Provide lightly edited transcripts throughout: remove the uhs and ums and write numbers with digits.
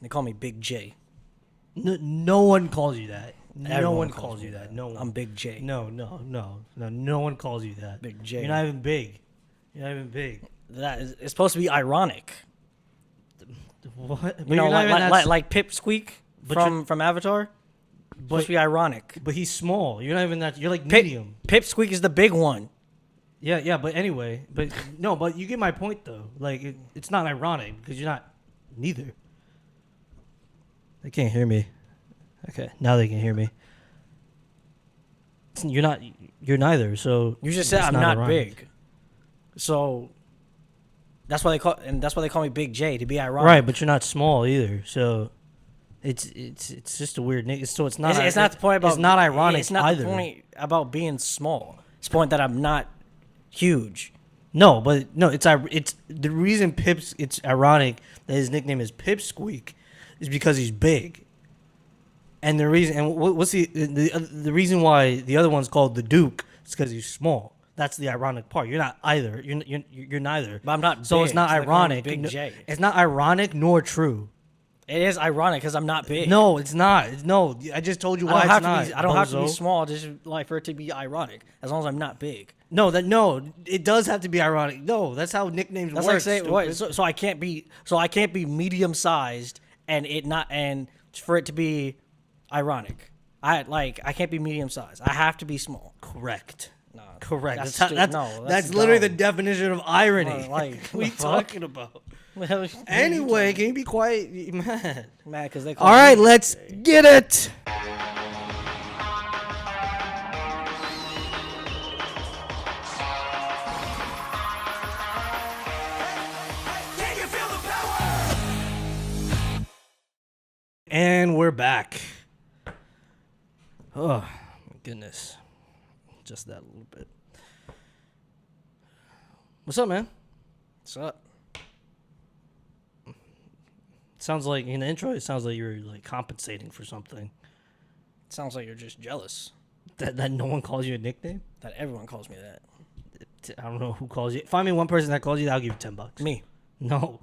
They call me Big J. No one calls you that. Everyone No one calls calls me you that. that. No one. I'm Big J. No one calls you that. Big J. You're not even big. It's supposed to be ironic. What? But You know, you're not even that like Pipsqueak from Avatar. Supposed to be ironic. But he's small. You're not even that. You're like medium. Pipsqueak is the big one. Yeah. But anyway, but you get my point though. Like it's not ironic because you're not neither. They can't hear me. Okay, now they can hear me. You're neither. So You just said I'm not big. So that's why they call me Big J, to be ironic. Right, but you're not small either. So it's just a weird name. So it's not. It's not the point about. It's not ironic It's not either. the point about being small. It's the point that I'm not huge. No, but no, it's the reason it's ironic that his nickname is Pipsqueak is because he's big. And the reason, and what's the reason why the other one's called the Duke is because he's small. That's the ironic part. You're not either. You're neither. But I'm not. So big, it's not so ironic. Big J. It's not ironic nor true. It is ironic because I'm not big. No, it's not. No, I just told you why it's not. I don't have to be small just like for it to be ironic. As long as I'm not big. No, it does have to be ironic. No, that's how nicknames work. Like saying, what, so I can't be medium sized and for it to be ironic. I can't be medium sized. I have to be small. Correct. No, Correct. That's literally dumb. the definition of irony. Like, what are you talking about? Well, Anyway, can you be quiet, man? Mad because they call All right, me let's Jay. get it. And we're back. Oh, my goodness. Just that a little bit. What's up, man? What's up? Sounds like in the intro, it sounds like you're like compensating for something. It sounds like you're just jealous That no one calls you a nickname? that everyone calls me that. I don't know who calls you. Find me one person that calls you, I'll give you $10. Me. No.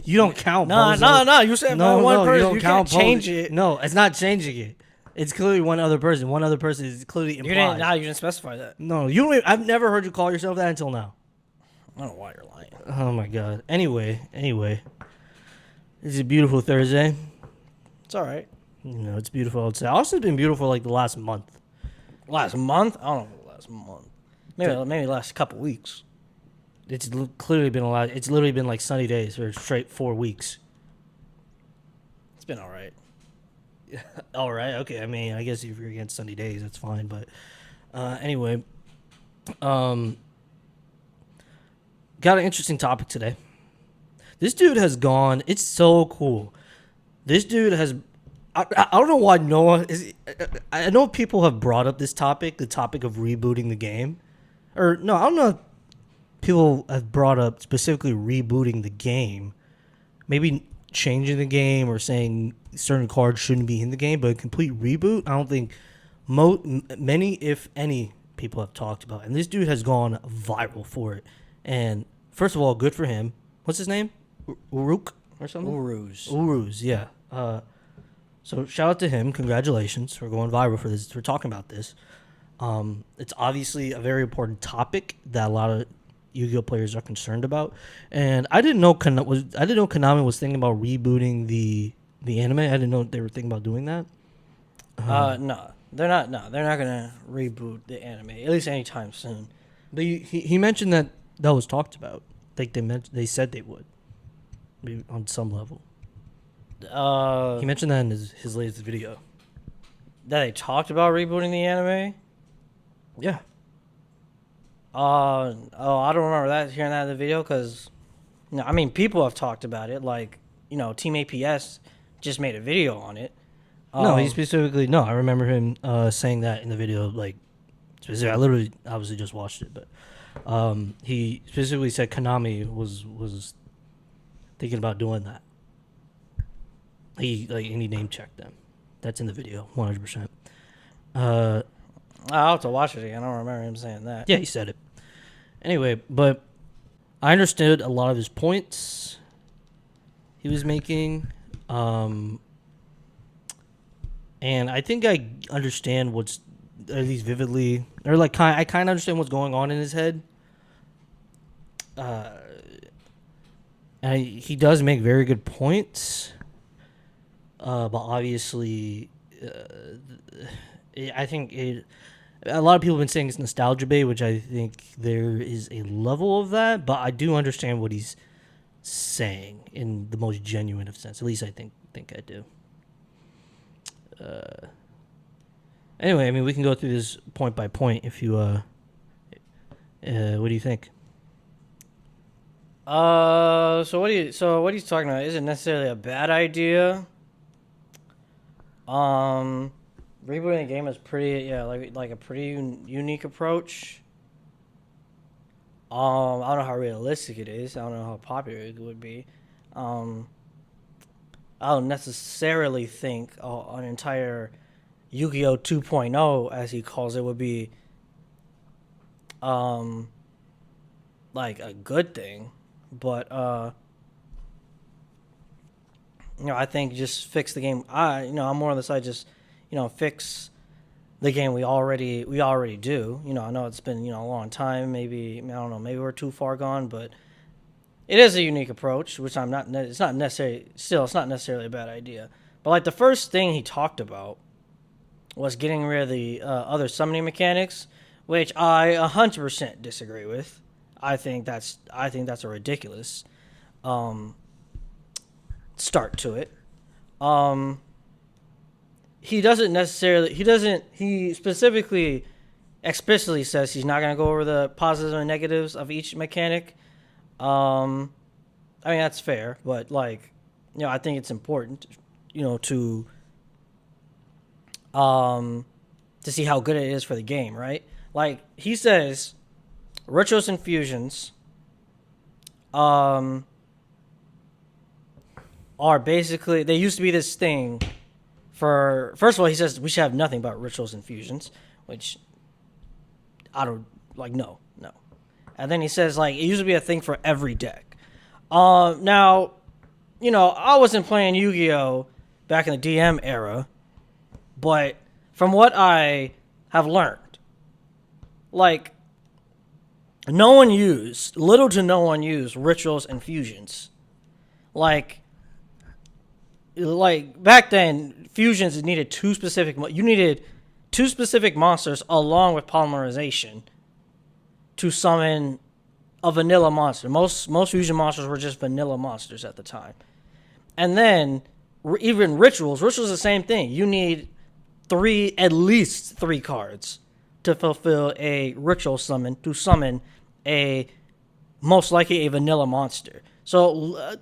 You don't count, No. You said No, one you person. don't You count can't change it. No, it's not changing it. It's clearly one other person. One other person is clearly implied. You didn't specify that. No, you don't even, I've never heard you call yourself that until now. I don't know why you're lying. Oh, my God. Anyway. This is a beautiful Thursday. It's all right. You know, it's beautiful outside. Also, it's been beautiful like the last month. Last month? I don't know. Last month. Maybe last couple weeks. It's clearly been a lot. It's literally been like sunny days for straight 4 weeks. It's been all right. All right. Okay. I mean, I guess if you're against sunny days, that's fine. But anyway, got an interesting topic today. This dude has gone. It's so cool. This dude has. I don't know why Noah is. I know people have brought up this topic, the topic of rebooting the game, or no, I don't know. If people have brought up specifically rebooting the game, maybe changing the game or saying certain cards shouldn't be in the game, but a complete reboot, I don't think many, if any, people have talked about. And this dude has gone viral for it. And first of all, good for him. What's his name? Uruk or something? Uruz, yeah. So shout out to him. Congratulations for going viral for this. We're talking about this. It's obviously a very important topic that a lot of Yu-Gi-Oh players are concerned about. And I didn't know Konami was thinking about rebooting the anime. I didn't know they were thinking about doing that. No, they're not. No, they're not gonna reboot the anime at least anytime soon. But he mentioned that was talked about. Like they said they would, maybe on some level. He mentioned that in his latest video. That they talked about rebooting the anime. Yeah. I don't remember hearing that in the video because, I mean, people have talked about it. Like, Team APS just made a video on it. No, he specifically. No, I remember him saying that in the video. Like, specifically, I literally obviously just watched it, but he specifically said Konami was thinking about doing that. He name checked them. That's in the video, 100%. I'll have to watch it again. I don't remember him saying that. Yeah, he said it. Anyway, but I understood a lot of his points he was making. And I think I understand what's at least vividly, or like I kind of understand what's going on in his head. And he does make very good points, but obviously, I think a lot of people have been saying it's nostalgia bait, which I think there is a level of that, but I do understand what he's saying in the most genuine of sense. At least I think I do. Anyway, I mean, we can go through this point by point if you. What do you think? So what he's talking about isn't necessarily a bad idea. Rebooting the game is pretty, like a pretty unique approach. I don't know how realistic it is. I don't know how popular it would be. I don't necessarily think an entire Yu-Gi-Oh 2.0, as he calls it, would be like a good thing. But I think just fix the game. I'm more on the side just fix the game we already do. I know it's been a long time. Maybe I don't know. Maybe we're too far gone, but it is a unique approach, which I'm not. It's not necessarily. Still, it's not necessarily a bad idea. But like the first thing he talked about was getting rid of the other summoning mechanics, which I 100% disagree with. I think that's a ridiculous start to it. He specifically explicitly says he's not going to go over the positives and negatives of each mechanic. I mean, that's fair, but I think it's important, to see how good it is for the game, right? Like he says, rituals and fusions are basically, they used to be this thing for, first of all, he says we should have nothing but rituals and fusions, which I don't, no. And then he says, it used to be a thing for every deck. Now, I wasn't playing Yu-Gi-Oh! Back in the DM era, but from what I have learned, little to no one used rituals and fusions. Like back then, fusions needed you needed two specific monsters along with polymerization to summon a vanilla monster. Most fusion monsters were just vanilla monsters at the time. And then even rituals is the same thing. You need at least three cards to fulfill a ritual summon to summon most likely a vanilla monster. So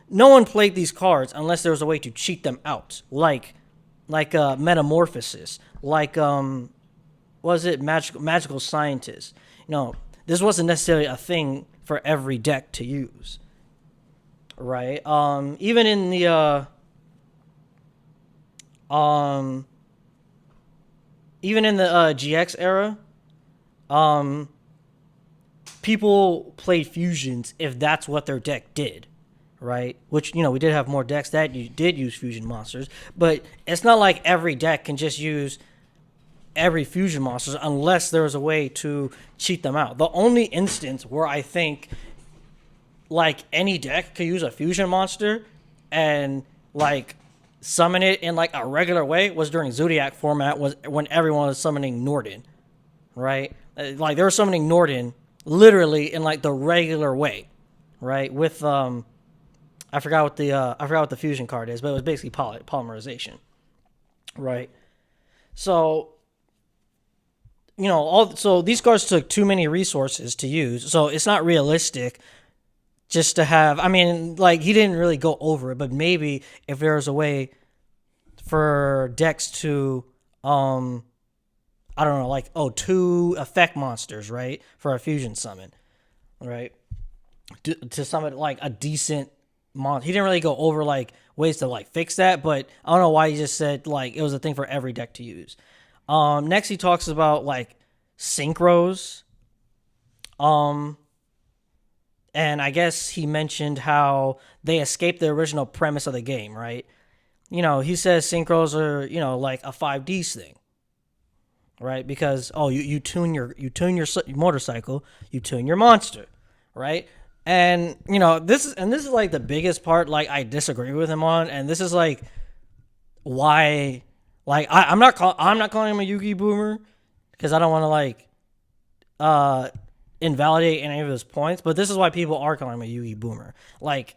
no one played these cards unless there was a way to cheat them out, like Metamorphosis, Magical Scientist. This wasn't necessarily a thing for every deck to use, right? Even in the GX era, people played fusions if that's what their deck did, right? Which, we did have more decks that did use fusion monsters, but it's not like every deck can just use every fusion monsters unless there was a way to cheat them out. The only instance where I think any deck could use a fusion monster and summon it in a regular way was during Zodiac format, was when everyone was summoning Norden, right? They were summoning Norden literally in the regular way, right? With I forgot what the fusion card is, but it was basically polymerization, right? So so these cards took too many resources to use, so it's not realistic just to have. I mean, he didn't really go over it, but maybe if there was a way for decks to I don't know, two effect monsters, right, for a fusion summon, right, to summon a decent monster. He didn't really go over ways to fix that, but I don't know why he just said it was a thing for every deck to use. Next he talks about synchros, and I guess he mentioned how they escaped the original premise of the game, right? He says synchros are, like a 5Ds thing, right? Because you tune your motorcycle, you tune your monster, right? And this is like the biggest part, like I disagree with him on, and this is like why, like I'm not calling him a Yugi boomer because I don't want to like invalidate any of his points, but this is why people are calling him a Yugi boomer. Like,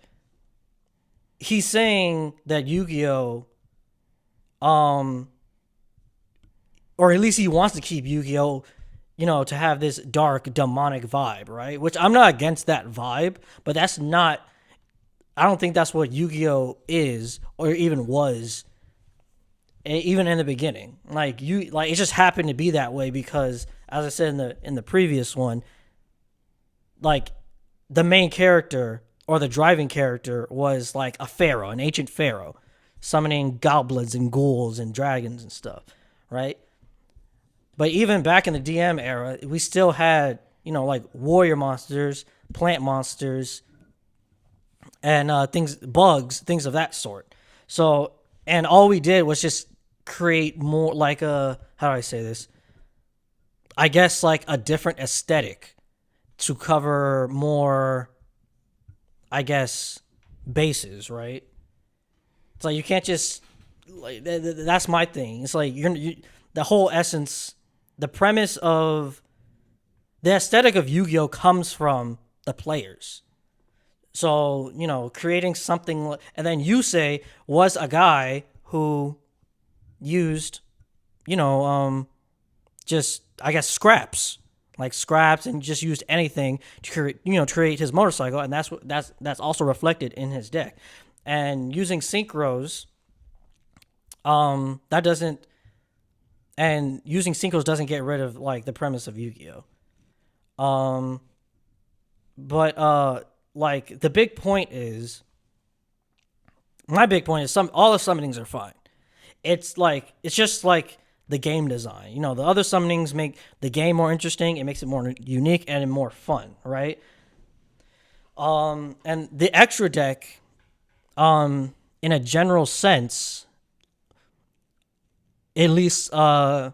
he's saying that Yu-Gi-Oh, or at least he wants to keep Yu-Gi-Oh, to have this dark, demonic vibe, right? Which I'm not against that vibe, but that's not, I don't think that's what Yu-Gi-Oh is, or even was, even in the beginning. Like, it just happened to be that way because, as I said in the previous one, like, the main character or the driving character was like a pharaoh, an ancient pharaoh, summoning goblins and ghouls and dragons and stuff, right? But even back in the DM era, we still had, like warrior monsters, plant monsters, and bugs, things of that sort. So, and all we did was just create more like how do I say this? I guess like a different aesthetic to cover more, I guess, bases, right? It's like you can't just, like, that's my thing. It's like the whole essence, the premise of the aesthetic of Yu-Gi-Oh comes from the players. So, creating something, and then Yusei was a guy who used, just, I guess, scraps and just used anything to create his motorcycle, and that's also reflected in his deck. And using synchros, using synchros doesn't get rid of like the premise of Yu-Gi-Oh. But like my big point is all the summonings are fine. It's just like the game design. The other summonings make the game more interesting. It makes it more unique and more fun, right? And the extra deck, in a general sense, at least after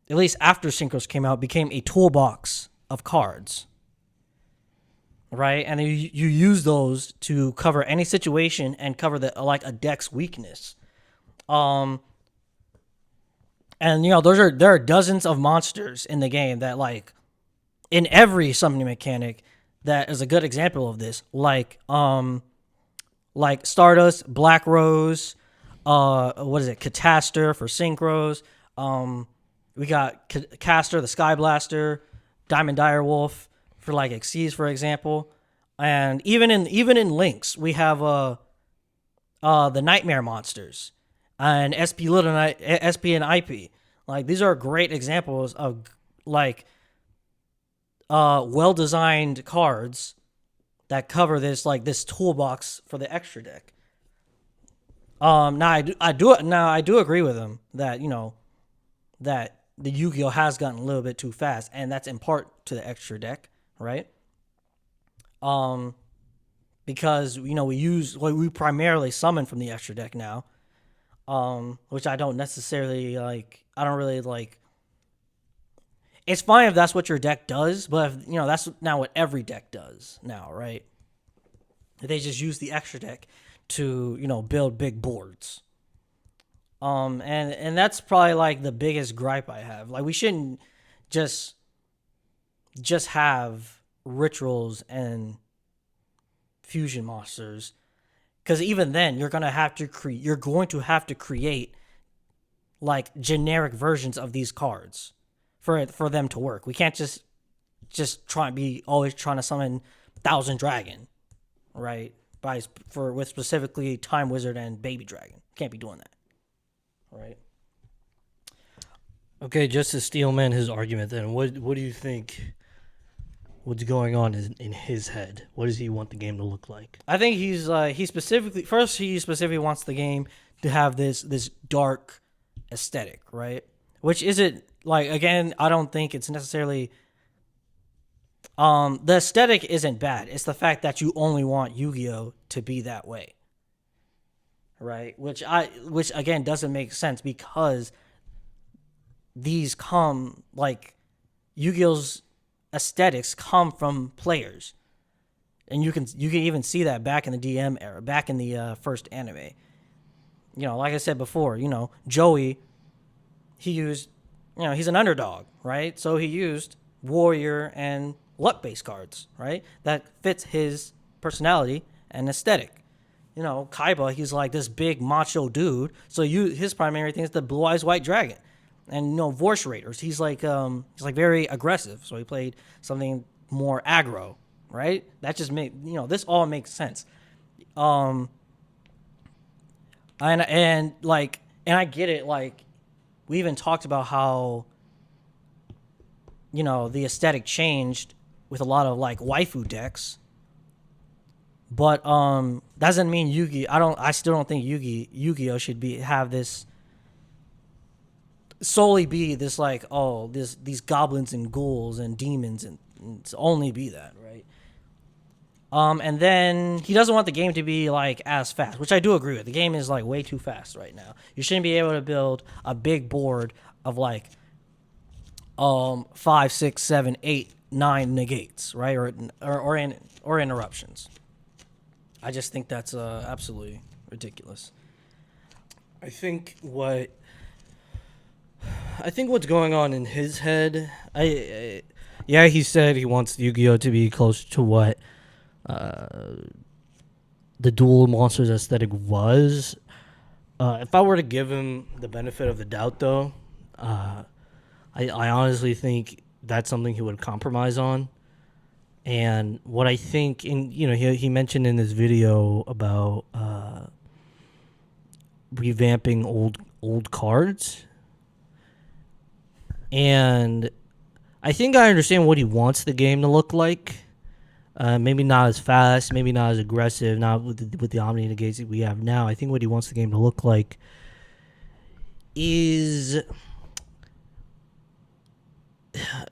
Synchros came out, became a toolbox of cards, right? And you use those to cover any situation and cover a deck's weakness. And there are dozens of monsters in the game that, like, in every summoning mechanic that is a good example of this. Like Stardust, Black Rose, Catastor for Synchros. We got Caster, the Sky Blaster, Diamond Direwolf for like Xyz, for example. And even in Lynx, we have the Nightmare monsters and SP and IP. Like, these are great examples of like well-designed cards that cover this toolbox for the extra deck. Now I do agree with him that that the Yu-Gi-Oh has gotten a little bit too fast, and that's in part to the extra deck, right? Because we primarily summon from the extra deck now, which I don't necessarily like. I don't really like. It's fine if that's what your deck does, but if, that's now what every deck does now, right? They just use the extra deck to build big boards. And that's probably like the biggest gripe I have. Like, we shouldn't just have rituals and fusion monsters, because even then you're going to have to create like generic versions of these cards for them to work. We can't just always trying to summon 1,000 Dragon, right? With specifically Time Wizard and Baby Dragon. Can't be doing that, right? Okay, just to steelman his argument, then what do you think? What's going on in his head? What does he want the game to look like? I think he specifically wants the game to have this dark aesthetic, right? Which isn't, like, again, I don't think it's necessarily The aesthetic isn't bad. It's the fact that you only want Yu-Gi-Oh to be that way, right? Which again doesn't make sense because these come like Yu-Gi-Oh's aesthetics come from players, and you can even see that back in the DM era, back in the first anime. Like I said before, Joey, he used, he's an underdog, right? So he used warrior and luck-based cards, right? That fits his personality and aesthetic. Kaiba, he's like this big macho dude. So his primary thing is the Blue Eyes White Dragon, and Voice Raiders. He's like very aggressive. So he played something more aggro, right? That just this all makes sense. And I get it. Like, we even talked about how the aesthetic changed with a lot of like waifu decks, but doesn't mean I still don't think Yu-Gi-Oh should have this solely be this like, oh, these goblins and ghouls and demons and it's only be that, right? And then he doesn't want the game to be like as fast, which I do agree with. The game is like way too fast right now. You shouldn't be able to build a big board of like 5, 6, 7, 8, 9 negates, right? Or interruptions. I just think that's absolutely ridiculous. I think what's going on in his head. Yeah, he said he wants Yu-Gi-Oh to be close to what the Duel Monsters aesthetic was. If I were to give him the benefit of the doubt, though, I honestly think that's something he would compromise on. And what I think, he mentioned in this video about revamping old cards, and I think I understand what he wants the game to look like. Maybe not as fast, maybe not as aggressive, not with the Omni negates that we have now. I think what he wants the game to look like is,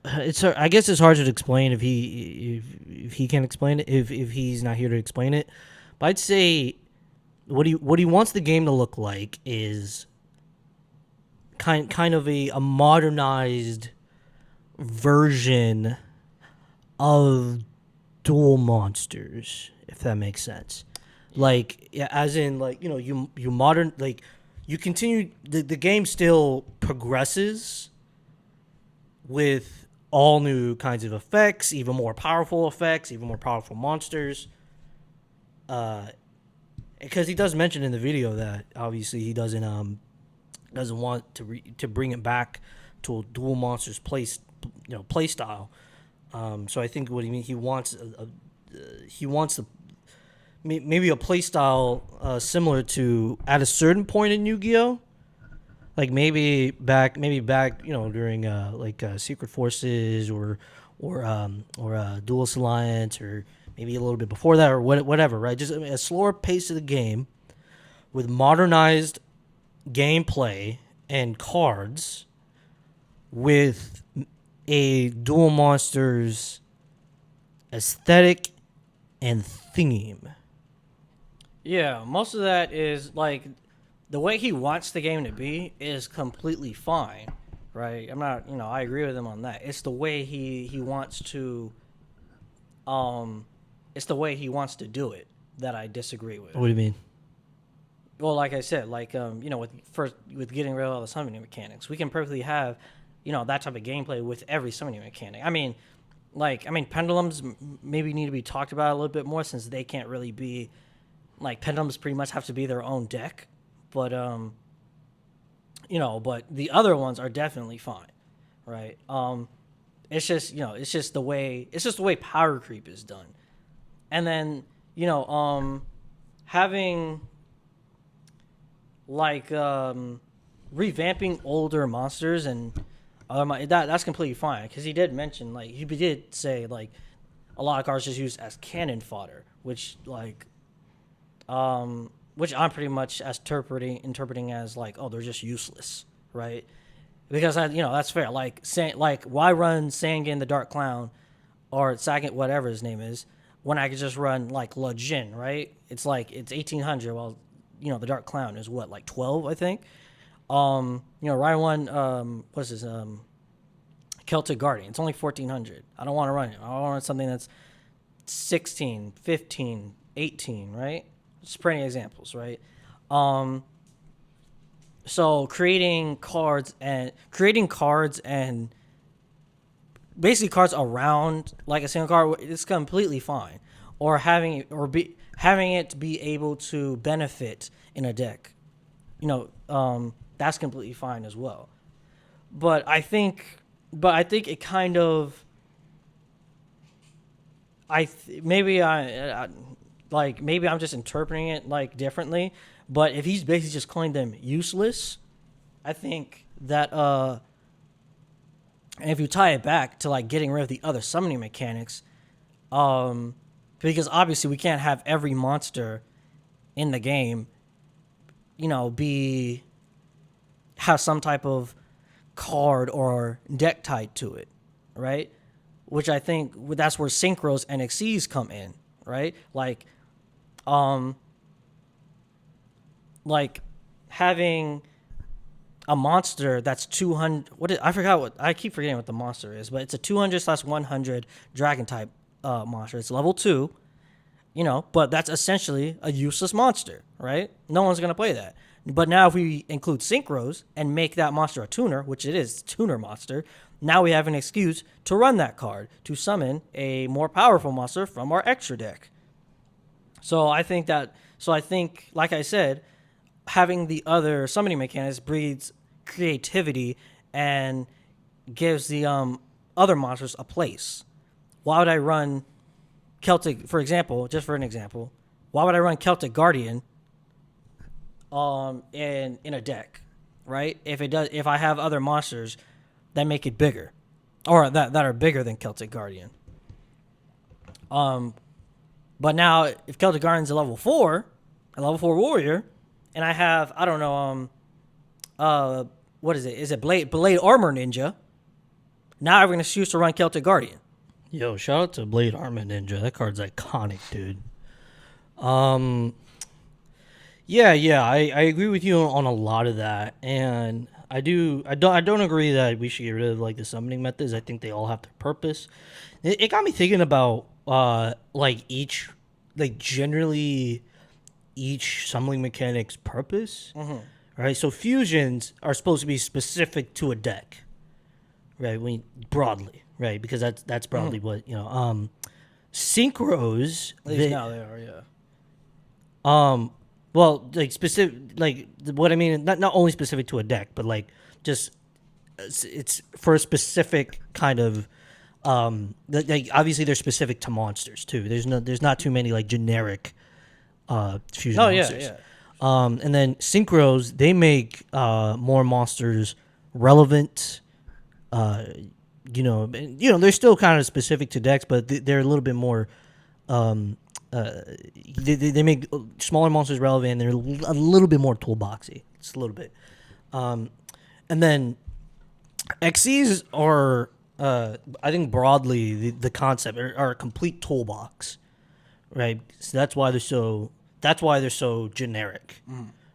I guess it's hard to explain if he can't explain it, if he's not here to explain it. But I'd say what he wants the game to look like is kind of a modernized version of Duel Monsters, if that makes sense. Like, yeah, as in, like, you modern, like, you continue, the game still progresses with all new kinds of effects, even more powerful monsters. Because he does mention in the video that obviously he doesn't want to bring it back to a Duel Monsters play style. So I think what he wants maybe a play style similar to at a certain point in Yu-Gi-Oh. Like maybe back during Secret Forces or Duelist Alliance, or maybe a little bit before that, or whatever, right? Just a slower pace of the game with modernized gameplay and cards with a Duel Monsters aesthetic and theme. Yeah, most of that is like the way he wants the game to be is completely fine, right? I'm not, I agree with him on that. It's the way he wants to, it's the way he wants to do it that I disagree with. What do you mean? Well, like I said, with getting rid of all the summoning mechanics, we can perfectly have, that type of gameplay with every summoning mechanic. Pendulums maybe need to be talked about a little bit more, since they can't really be, like, pendulums pretty much have to be their own deck. But but the other ones are definitely fine, right? It's just the way power creep is done, and then having like revamping older monsters and that's completely fine, because he did mention, like, he did say, like, a lot of cards just used as cannon fodder, which I'm pretty much as interpreting as, like, oh, they're just useless, right? Because that's fair. Like, why run Sangan the Dark Clown or second, whatever his name is, when I could just run like Le Jin, right? It's like it's 1800. Well, the Dark Clown is what, like 12, I think. Ryan won what's his Celtic Guardian. It's only 1400. I don't want to run it. I want something that's 16, 15, 18, right? Just plenty of examples, right? So creating cards and basically cards around like a single card is completely fine. Or having it be able to benefit in a deck, that's completely fine as well. But I think it kind of, maybe I'm just interpreting it like differently. But if he's basically just calling them useless, I think that and if you tie it back to like getting rid of the other summoning mechanics, because obviously we can't have every monster in the game, have some type of card or deck tied to it, right? Which I think that's where synchros and XCs come in, right? Like having a monster that's 200. I keep forgetting what the monster is, but it's a 200/100 dragon type monster. It's level 2, but that's essentially a useless monster, right? No one's gonna play that. But now if we include synchros and make that monster a tuner, which it is, tuner monster, now we have an excuse to run that card to summon a more powerful monster from our extra deck. So I think, like I said, having the other summoning mechanics breeds creativity and gives the other monsters a place. Why would I run Celtic, for an example, why would I run Celtic Guardian in a deck, right? If I have other monsters that make it bigger, or that are bigger than Celtic Guardian. But now if Celtic Guardian's a level 4 warrior, and I have, I don't know, what is it? Is it Blade Armor Ninja? Now I'm going to choose to run Celtic Guardian. Yo, shout out to Blade Armor Ninja. That card's iconic, dude. Yeah, I agree with you on a lot of that, and I don't agree that we should get rid of like the summoning methods. I think they all have their purpose. It got me thinking about generally each summoning mechanic's purpose, right? So fusions are supposed to be specific to a deck, right? Broadly, right? Because that's broadly what synchros. At least now they are, yeah. Well, like specific, like what I mean, not only specific to a deck, but like just it's for a specific kind of. Like obviously they're specific to monsters too. There's not too many like generic fusion monsters. Yeah. And then synchros, they make more monsters relevant. They're still kind of specific to decks, but they're a little bit more. They make smaller monsters relevant. And they're a little bit more toolboxy. Just a little bit. And then XCs are, I think broadly the concept are a complete toolbox, right? So that's why they're so generic,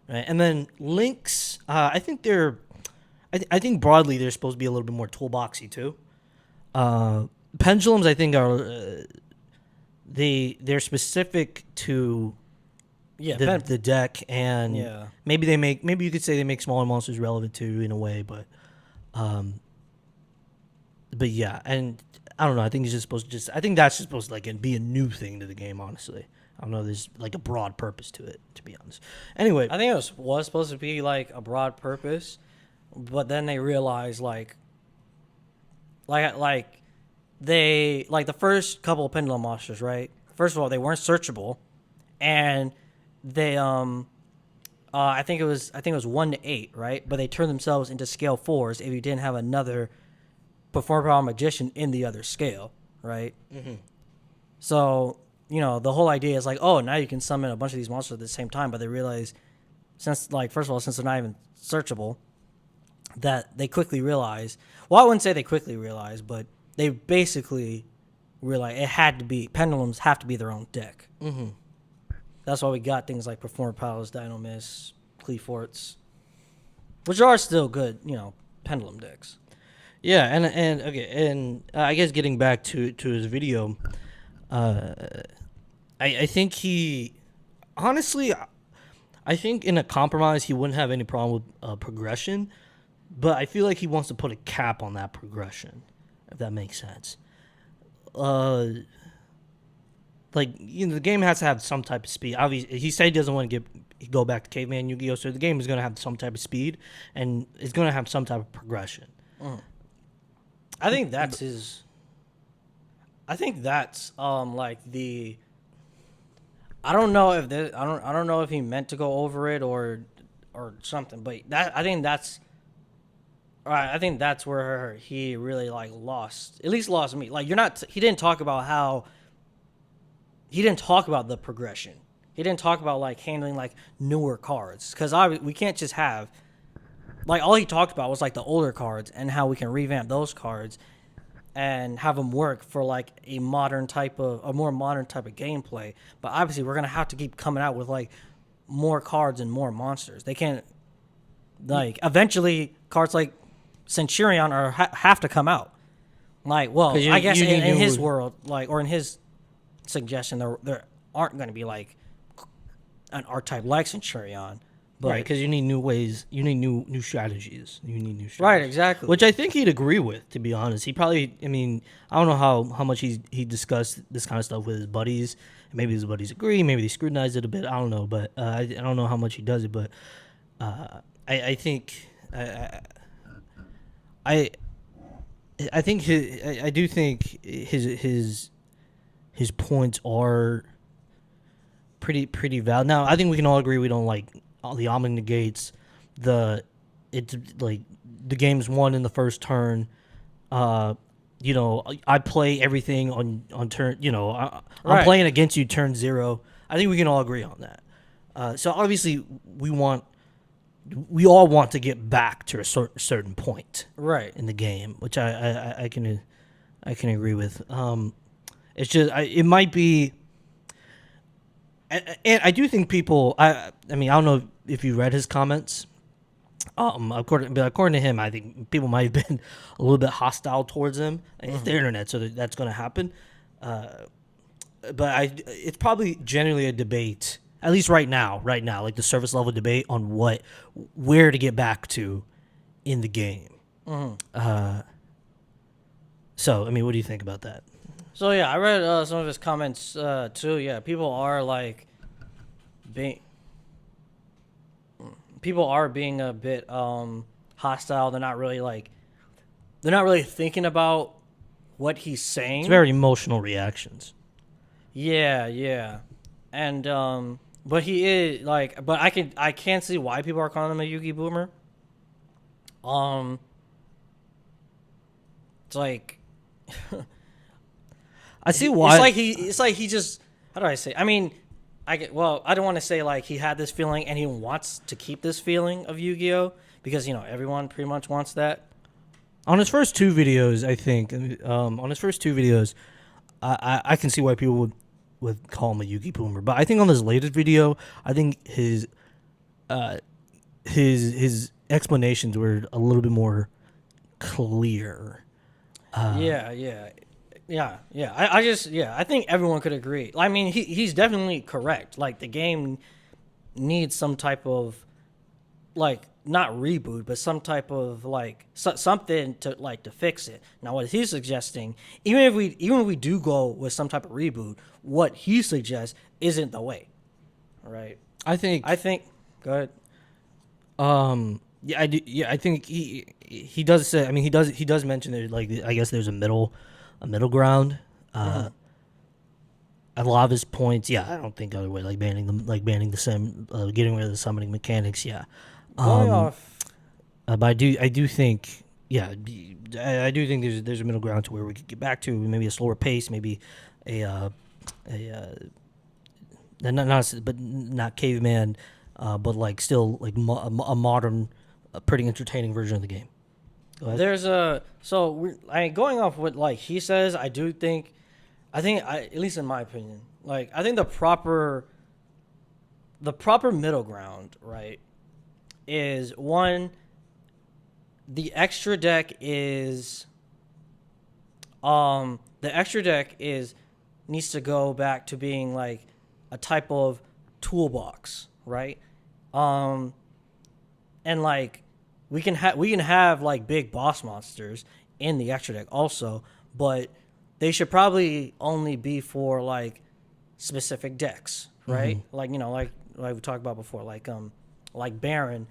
right? And then links, I think broadly they're supposed to be a little bit more toolboxy too. Pendulums, I think are. They're specific to the deck, and maybe you could say they make smaller monsters relevant too in a way, but yeah, and I don't know. I think that's just supposed to like be a new thing to the game. Honestly, I don't know. There's like a broad purpose to it, to be honest. Anyway, I think it was supposed to be like a broad purpose, but then they realized like the first couple of pendulum monsters, right? First of all, they weren't searchable, and they I think it was 1 to 8, right? But they turned themselves into scale 4s if you didn't have another Perform Power Magician in the other scale, right? Mm-hmm. So the whole idea is like, oh, now you can summon a bunch of these monsters at the same time, but they realize since they're not even searchable, that they quickly realize. Well, I wouldn't say they quickly realize, but they basically we're like, it had to be, pendulums have to be their own deck. Mm-hmm. That's why we got things like Performer Palace, Dino Mist, Cleaforts, which are still good, pendulum decks. Yeah, and okay, and I guess getting back to his video, I think he, honestly, I think in a compromise he wouldn't have any problem with progression, but I feel like he wants to put a cap on that progression, if that makes sense. The game has to have some type of speed. Obviously, he said he doesn't want to go back to Caveman Yu-Gi-Oh, so the game is going to have some type of speed, and it's going to have some type of progression. I think that's his. I think that's like the. I don't know if I don't know if he meant to go over it or something, but I think that's. Right, I think that's where he really lost me. Like he didn't talk about how. He didn't talk about the progression. He didn't talk about handling newer cards, because we can't just have. All he talked about was the older cards and how we can revamp those cards and have them work for a more modern type of gameplay. But obviously we're going to have to keep coming out with more cards and more monsters. They can't eventually cards like Centurion have to come out. I guess in his world, or in his suggestion, there aren't going to be an archetype like Centurion. But, right, because you need new ways, you need new strategies. Right, exactly. Which I think he'd agree with, to be honest. He probably, I don't know how much he discussed this kind of stuff with his buddies. Maybe his buddies agree, maybe they scrutinize it a bit. I don't know, but I don't know how much he does it. But I think I do think his points are pretty valid. Now, I think we can all agree we don't like the Omni negates, the game's won in the first turn. I play everything on turn. I'm playing against you turn 0. I think we can all agree on that. So obviously we all want to get back to a certain point, right, in the game, which I can agree with. It's just it might be. And I do think people. I don't know if you read his comments. According to him, I think people might have been a little bit hostile towards him. It's the internet, so that's going to happen. But it's probably generally a debate, at least right now, the surface level debate on where to get back to in the game. So, what do you think about that? So yeah, I read some of his comments too. Yeah, people are being a bit hostile. They're not really thinking about what he's saying. It's very emotional reactions. Yeah, and but he is but I can't see why people are calling him a Yu-Gi boomer. It's I see why. It's like he just, how do I say? I don't want to say he had this feeling and he wants to keep this feeling of Yu-Gi-Oh, because everyone pretty much wants that. On his first 2 videos, I think, I can see why people would call him a Yu-Gi boomer. But I think on this latest video, I think his explanations were a little bit more clear. Yeah. I think everyone could agree. He's definitely correct. The game needs some type of, not reboot, but some type of something to fix it. Now, what he's suggesting, even if we do go with some type of reboot, what he suggests isn't the way. Right. I think. Go ahead. Yeah, I do. Yeah, I think he does say. He does mention that I guess there's a middle ground. A lot of his points, I don't think other way, banning the sim, getting rid of the summoning mechanics, but I do think, I do think there's a middle ground to where we could get back to maybe a slower pace, maybe not caveman, but still a modern, pretty entertaining version of the game. There's going off what he says, I do think at least in my opinion, like I think the proper middle ground, right, is one. The extra deck is needs to go back to being like a type of toolbox, right? And like we can have like big boss monsters in the extra deck also, but they should probably only be for like specific decks, right? Like like we talked about before, like Baron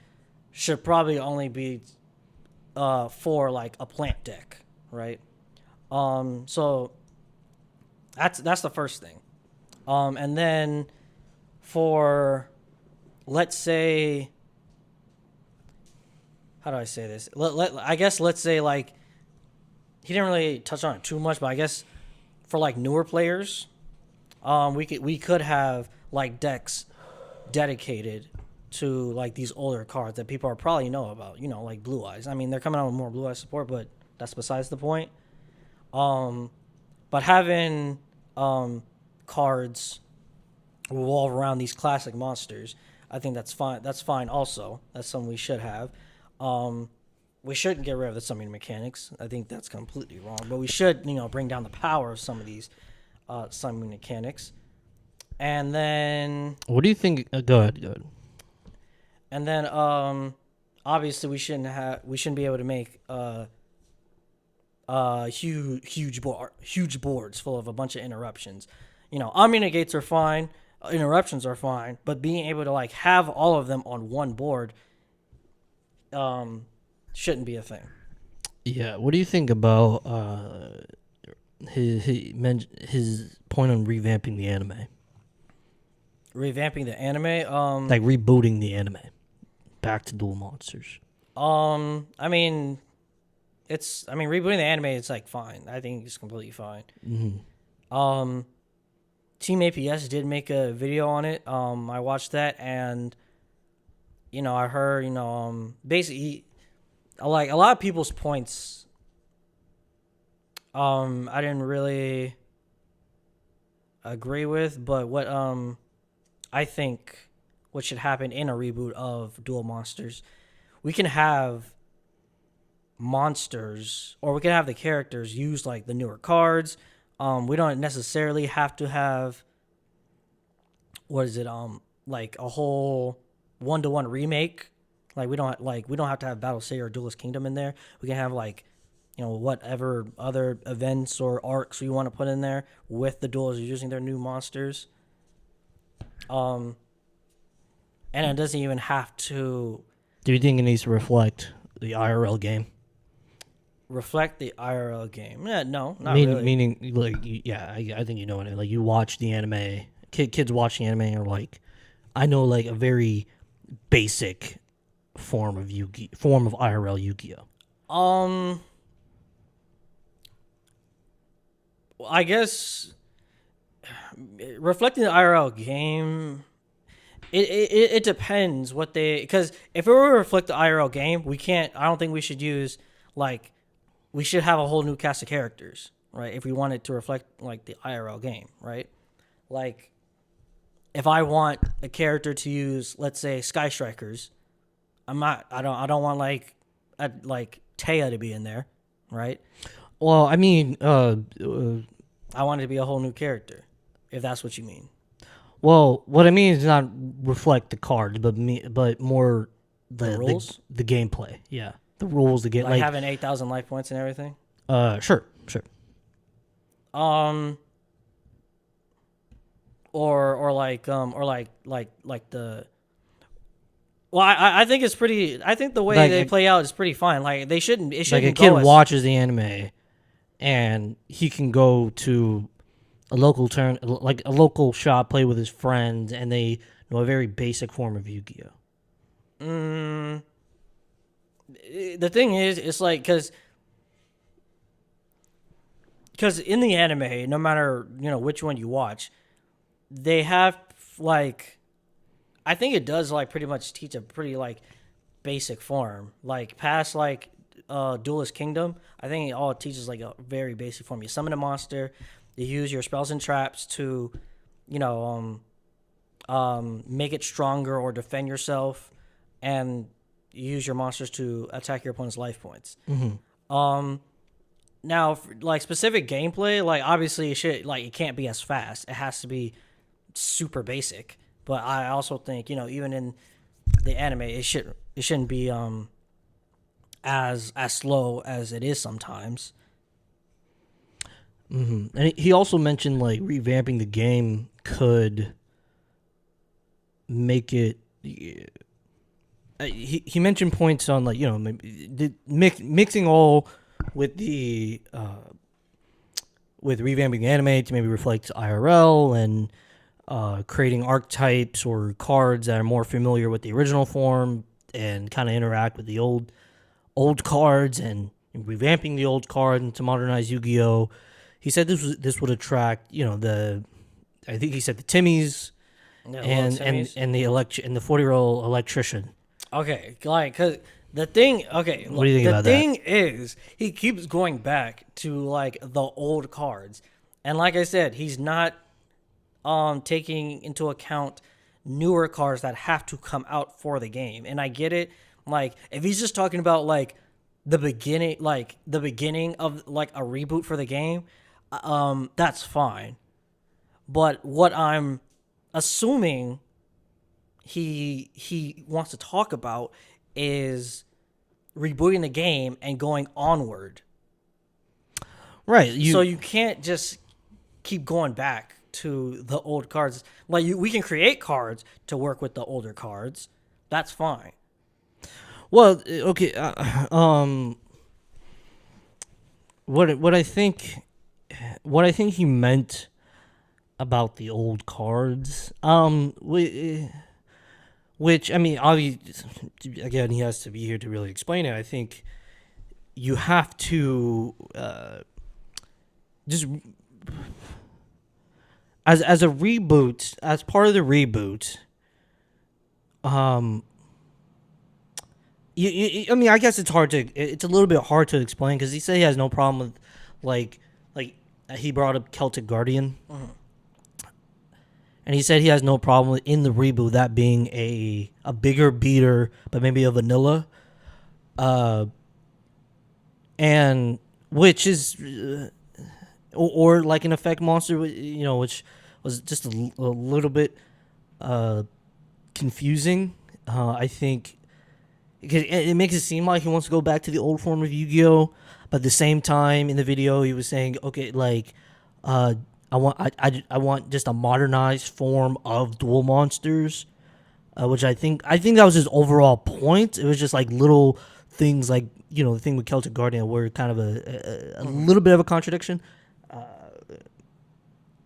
should probably only be for like a plant deck, right? So that's the first thing. And then for, let's say, how do I say this? I guess let's say like he didn't really touch on it too much, but I guess for like newer players, we could have like decks dedicated to like these older cards that people are probably know about, like Blue Eyes. I mean, they're coming out with more Blue Eyes support, but that's besides the point. But having cards revolve around these classic monsters, I think that's fine. That's fine. Also, that's something we should have. We shouldn't get rid of the summoning mechanics. I think that's completely wrong. But we should, bring down the power of some of these summoning mechanics. And then, what do you think? Go ahead. And then, obviously, we shouldn't be able to make huge boards full of a bunch of interruptions. Omni gates are fine, interruptions are fine, but being able to like have all of them on one board, shouldn't be a thing. Yeah. What do you think about his point on revamping the anime? Revamping the anime, like rebooting the anime back to Duel Monsters. I mean, rebooting the anime is like fine. I think it's completely fine. Mm-hmm. Team APS did make a video on it. I watched that, and I heard basically like a lot of people's points. I didn't really agree with, but what I think what should happen in a reboot of Duel Monsters, we can have monsters, or we can have the characters use like the newer cards. We don't necessarily have to have like a whole 1-to-1 remake. Like we don't have to have Battle Sayer or Duelist Kingdom in there. We can have like whatever other events or arcs we want to put in there with the duels using their new monsters. And it doesn't even have to. Do you think it needs to reflect the IRL game? Reflect the IRL game? Yeah, no, not really. Meaning, like, yeah, I think you know what I mean. Like, you watch the anime, kids watching anime are like, I know like a very basic form of IRL Yu-Gi-Oh. I guess reflecting the IRL game, it depends what they, because if it were to reflect the IRL game, I don't think we should use like, we should have a whole new cast of characters, right? If we want it to reflect like the IRL game, right? Like, if I want a character to use, let's say, Sky Strikers, I don't want like Taya to be in there, right? Well, I mean, I want it to be a whole new character, if that's what you mean. Well, what I mean is not reflect the cards, but more the rules, the gameplay. Yeah, the rules, the game, like having 8,000 life points and everything. Sure. Or like the. Well, I think it's pretty. I think the way like they play out is pretty fine. Like they shouldn't. It shouldn't. Like a kid watches the anime, and he can go to a local a local shop, play with his friends, and they know a very basic form of Yu-Gi-Oh. The thing is, it's like because in the anime, no matter which one you watch, they have like, I think it does like pretty much teach a pretty like basic form. Like past like Duelist Kingdom, I think it all teaches like a very basic form. You summon a monster, You use your spells and traps to, you know, make it stronger or defend yourself, and you use your monsters to attack your opponent's life points. Now, like specific gameplay, like obviously it can't be as fast. It has to be super basic. But I also think, you know, even in the anime, it shouldn't be as slow as it is sometimes. And he also mentioned like revamping the game could make it. He mentioned points on like, you know, maybe mixing all with the with revamping the anime to maybe reflect IRL and creating archetypes or cards that are more familiar with the original form and kind of interact with the old cards, and revamping the old card to modernize Yu-Gi-Oh. He said this would attract, you know, I think he said the Timmies, and the and the 40-year-old electrician. Okay, like, cause the thing. Okay, what do you think about that? The thing is, he keeps going back to like the old cards, and like I said, he's not taking into account newer cards that have to come out for the game. And I get it. Like, if he's just talking about like the beginning of like a reboot for the game, that's fine. But what I'm assuming he wants to talk about is rebooting the game and going onward. Right. So you can't just keep going back to the old cards. Like, we can create cards to work with the older cards. That's fine. Well, okay. What I think he meant about the old cards, which I mean, obviously, again, he has to be here to really explain it. I think you have to just as a reboot, as part of the reboot. I mean, I guess it's a little bit hard to explain because he said he has no problem with, like he brought up Celtic Guardian. And he said he has no problem in the reboot that being a bigger beater, but maybe a vanilla. And which is, or like an effect monster, you know, which was just a little bit confusing. I think it makes it seem like he wants to go back to the old form of Yu-Gi-Oh! But at the same time, in the video, he was saying, okay, like, I want just a modernized form of dual monsters, which I think that was his overall point. It was just like little things, like, you know, the thing with Celtic Guardian were kind of a little bit of a contradiction.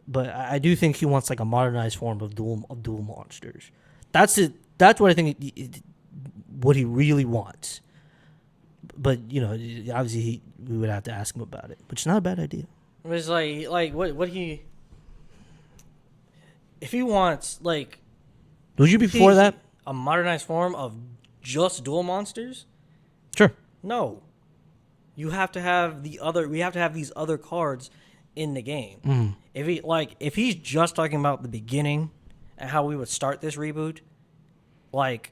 But I do think he wants like a modernized form of dual monsters. That's it. That's what I think. What he really wants. But, you know, obviously we would have to ask him about it, which is not a bad idea. It's like what he, if he wants, like, would you be for that? A modernized form of just dual monsters? Sure. No. You have to have we have to have these other cards in the game. If he's just talking about the beginning and how we would start this reboot, like,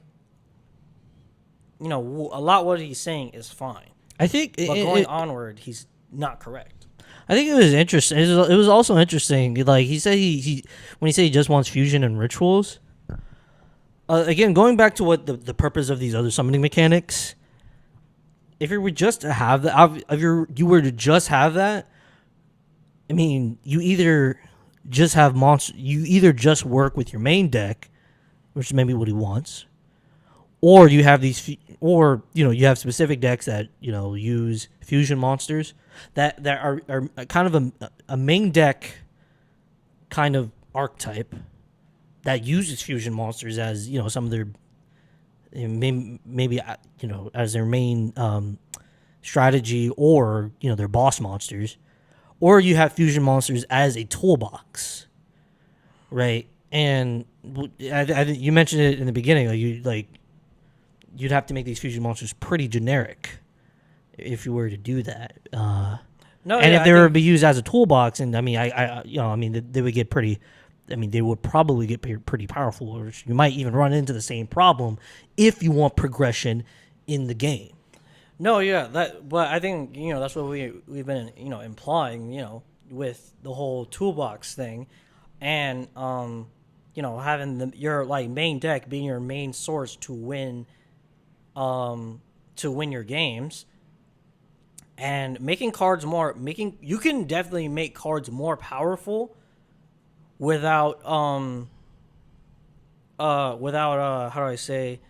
you know, a lot what he's saying is fine. I think, but going onward, he's not correct. I think it was interesting. It was also interesting. Like, he said when he said he just wants fusion and rituals. Again, going back to what the purpose of these other summoning mechanics. If you were just to have that, you were to just have that, I mean, you either just have you either just work with your main deck, which is maybe what he wants, or you have or, you know, you have specific decks that, you know, use fusion monsters that are kind of a main deck kind of archetype that uses fusion monsters as, you know, some of their, maybe you know, as their main strategy, or, you know, their boss monsters, or you have fusion monsters as a toolbox, right? And you mentioned it in the beginning, you'd have to make these fusion monsters pretty generic if you were to do that. No, and yeah, if I they were to think- be used as a toolbox, and I mean, they would get pretty. I mean, they would probably get pretty powerful, or you might even run into the same problem if you want progression in the game. No, yeah, but I think that's what we've been implying with the whole toolbox thing, and having your like main deck being your main source to win your games, and making cards you can definitely make cards more powerful without how do I say,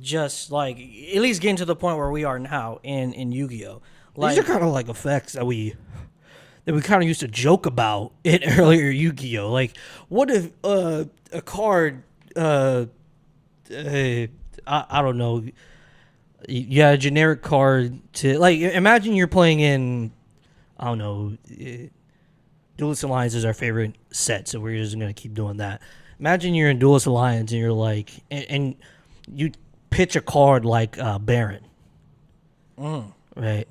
just like at least getting to the point where we are now in Yu-Gi-Oh. These are kind of like effects that we kind of used to joke about in earlier Yu-Gi-Oh. Like, what if a card, I don't know, you had a generic card to, like, imagine you're playing in, I don't know, Duelist Alliance is our favorite set, so we're just going to keep doing that. Imagine you're in Duelist Alliance and you're like, and you pitch a card like Baron. Right?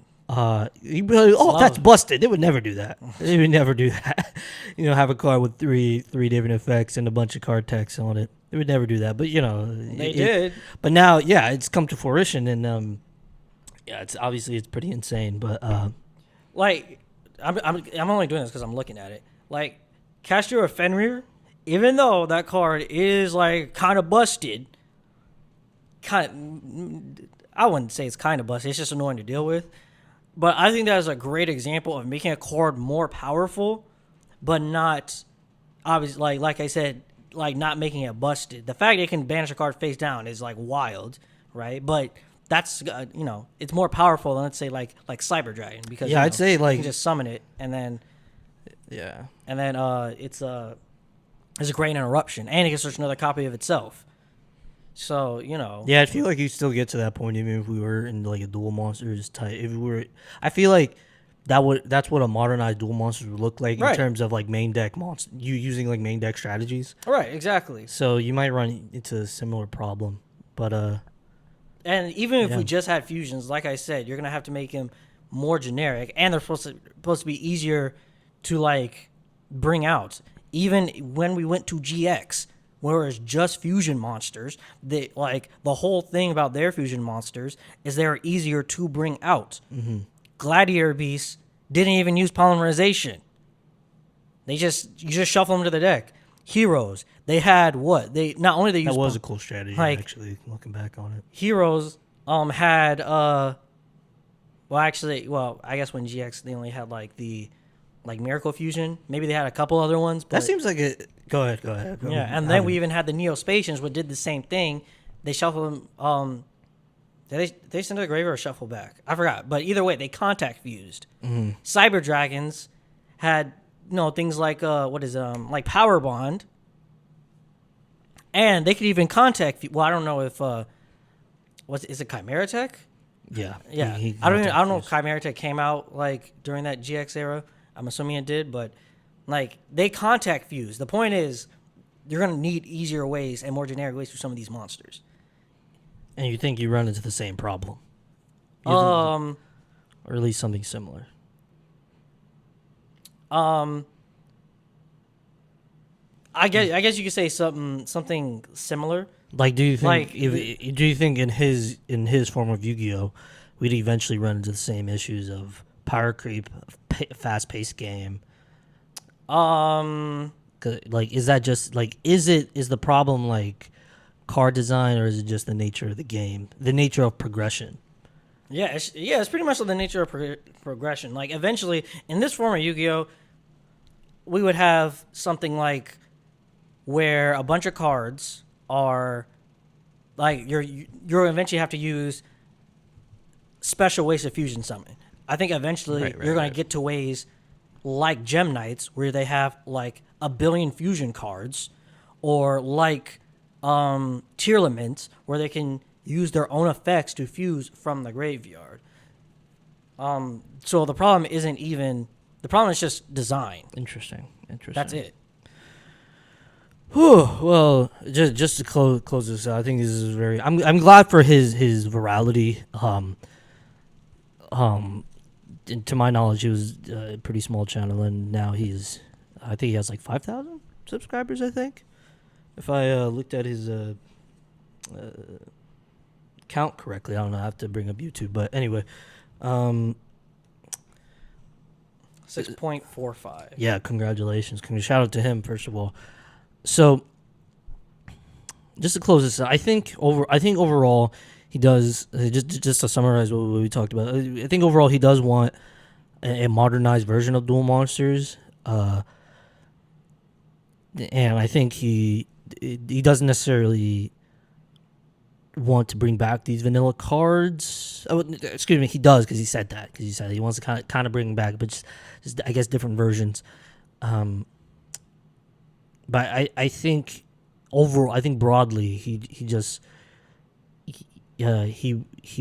You'd be like, oh, that's busted. They would never do that. They would never do that. Have a card with three different effects and a bunch of card text on it. They would never do that. But they did. But now, yeah, it's come to fruition, and it's obviously it's pretty insane. But like, I'm only doing this because I'm looking at it. Like, Castor of Fenrir, even though that card is like kind of busted, I wouldn't say it's kind of busted. It's just annoying to deal with. But I think that is a great example of making a card more powerful, but not obviously like I said, like not making it busted. The fact it can banish a card face down is like wild, right? But that's it's more powerful than, let's say, like Cyber Dragon, because I'd say like you can just summon it and then it's a great interruption, and it can search another copy of itself. So I feel like you still get to that point even if we were in like a dual monsters type. If we were, I feel like that's what a modernized dual monsters would look like in terms of like main deck monster. You using like main deck strategies. Right, exactly. So you might run into a similar problem, but and even if we just had fusions, like I said, you're gonna have to make them more generic, and they're supposed to be easier to like bring out. Even when we went to GX, where it's just fusion monsters, the whole thing about their fusion monsters is they're easier to bring out. Mm-hmm. Gladiator beasts didn't even use polymerization. You just shuffle them to the deck. Heroes, they had what? They not only they used that was a cool strategy, actually, looking back on it. Heroes had I guess when GX they only had like the Miracle Fusion. Maybe they had a couple other ones. But that seems like it. Go ahead. Yeah, and then we even had the Neospatians, which did the same thing. They shuffle them. Did they send to the graveyard or shuffle back? I forgot. But either way, they contact fused. Mm-hmm. Cyber Dragons had things like like Power Bond, and they could even contact. Well, I don't know if is it Chimera Tech? Yeah. I don't know if Chimera Tech came out like during that GX era. I'm assuming it did, but like they contact fuse. The point is, you're gonna need easier ways and more generic ways for some of these monsters. And you think you run into the same problem? Or at least something similar. I guess you could say something similar. Like, do you think in his form of Yu-Gi-Oh, we'd eventually run into the same issues of power creep, fast-paced game? Like, is that just like is the problem like card design, or is it just the nature of the game, the nature of progression? Yeah, it's pretty much the nature of progression. Like, eventually, in this form of Yu-Gi-Oh, we would have something like where a bunch of cards are like you're eventually have to use special ways of fusion summon. I think eventually you're going to get to ways like Gem Knights, where they have like a billion fusion cards, or like Tearlaments, where they can use their own effects to fuse from the graveyard. So the problem is just design. Interesting. That's it. Whew, well, just to close this out, I think this is very. I'm glad for his virality. to my knowledge, he was a pretty small channel, and now I think he has like 5,000 subscribers. I think, if I looked at his count correctly, I don't know. I have to bring up YouTube, but anyway, 6.45. yeah, congratulations! Shout out to him first of all. So, just to close this, I think overall he does. Just to summarize what we talked about, I think overall he does want a modernized version of Duel Monsters, and I think he doesn't necessarily want to bring back these vanilla cards. Excuse me, he does because he said that he wants to kind of bring them back, but just I guess different versions. But I think overall, I think broadly, he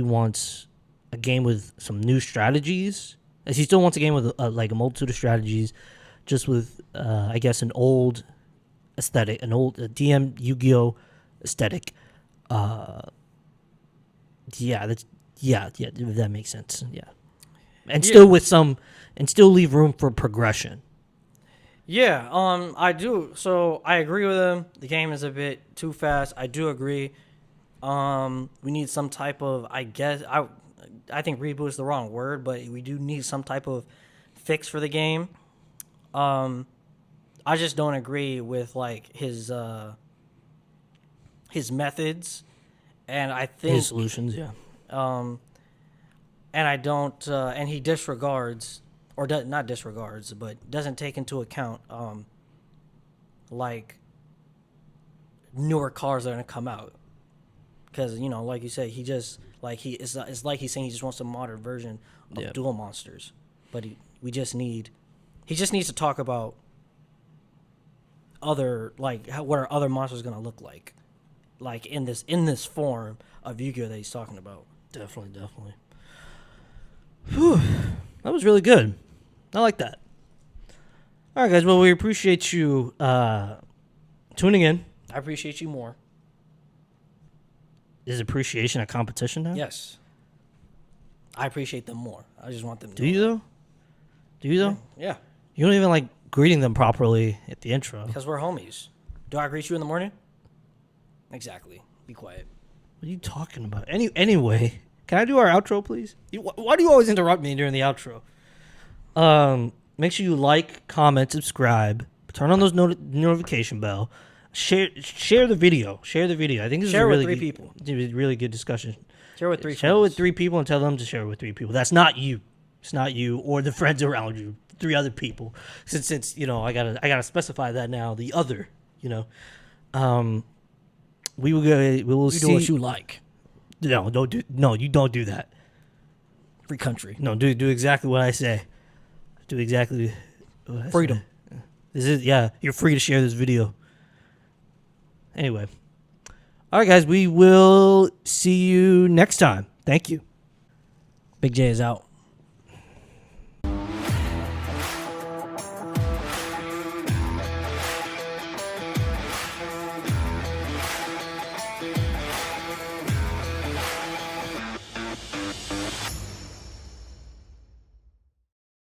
wants a game with some new strategies. As he still wants a game with like a multitude of strategies, just with I guess an old aesthetic, an old DM Yu-Gi-Oh aesthetic. That makes sense. Yeah, and still with some, and still leave room for progression. Yeah, I do. So I agree with him. The game is a bit too fast. I do agree. We need some type of, I think reboot is the wrong word, but we do need some type of fix for the game. I just don't agree with like his methods, and I think His solutions, yeah. And I don't, and he disregards, or not disregards, but doesn't take into account, like newer cars that are gonna come out, because like you said, he just like it's like he's saying he just wants a modern version of Duel Monsters, but he just needs to talk about other, like what are other monsters gonna look like in this form of Yu-Gi-Oh that he's talking about. Definitely. Whew. That was really good. I like that. All right, guys. Well, we appreciate you tuning in. I appreciate you more. Is appreciation a competition now? Yes. I appreciate them more. I just want them to Do you, though? Yeah. You don't even like greeting them properly at the intro. Because we're homies. Do I greet you in the morning? Exactly. Be quiet. What are you talking about? Anyway, can I do our outro, please? Why do you always interrupt me during the outro? Make sure you like, comment, subscribe, turn on those notification bell, share the video. I think this is a really with 3 people. Really good discussion. Share with 3 Share it with 3 people and tell them to share it with 3 people. That's not you. It's not you or the friends around you. 3 other people. Since I gotta specify that now. The other, we will see do what you like. No, you don't do that. Free country. No, do exactly what I say. Do exactly what I Freedom. Say. You're free to share this video. Anyway. All right, guys, we will see you next time. Thank you. Big J is out.